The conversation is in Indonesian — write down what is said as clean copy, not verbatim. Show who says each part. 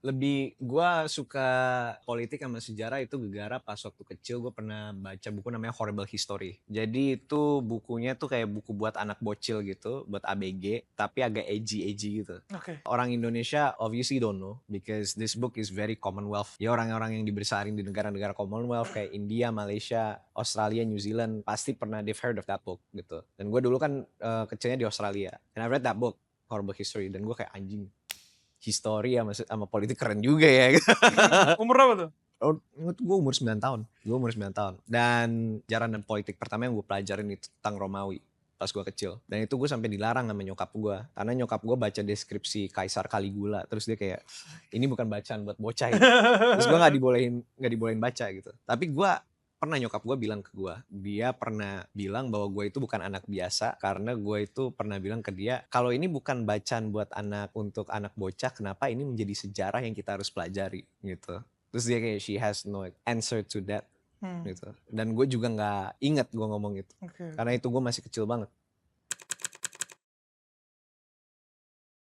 Speaker 1: Lebih gue suka politik sama sejarah itu gara-gara pas waktu kecil gue pernah baca buku namanya Horrible History. Jadi itu bukunya tuh kayak buku buat anak bocil gitu, buat ABG, tapi agak edgy gitu.
Speaker 2: Oke.
Speaker 1: Orang Indonesia obviously don't know because this book is very Commonwealth. Ya orang-orang yang dibesarin di negara-negara Commonwealth kayak India, Malaysia, Australia, New Zealand pasti pernah they've heard of that book gitu. Dan gue dulu kan kecilnya di Australia. And I read that book, Horrible History, dan gue kayak anjing history sama politik keren juga ya.
Speaker 2: Umur berapa tuh?
Speaker 1: Oh, gue umur 9 tahun. Gue umur 9 tahun. Dan sejarah dan politik pertama yang gue pelajarin itu tentang Romawi pas gue kecil. Dan itu gue sampai dilarang sama nyokap gue. Karena nyokap gue baca deskripsi Kaisar Caligula. Terus dia kayak, ini bukan bacaan buat bocah ini. Terus gue gak dibolehin baca gitu. Tapi gue pernah nyokap gue bilang ke gue, dia pernah bilang bahwa gue itu bukan anak biasa karena gue itu pernah bilang ke dia, kalau ini bukan bacaan buat anak untuk anak bocah, kenapa ini menjadi sejarah yang kita harus pelajari gitu. Terus dia kayak she has no answer to that gitu. Dan gue juga nggak inget gue ngomong itu
Speaker 2: Oke.
Speaker 1: karena itu gue masih kecil banget.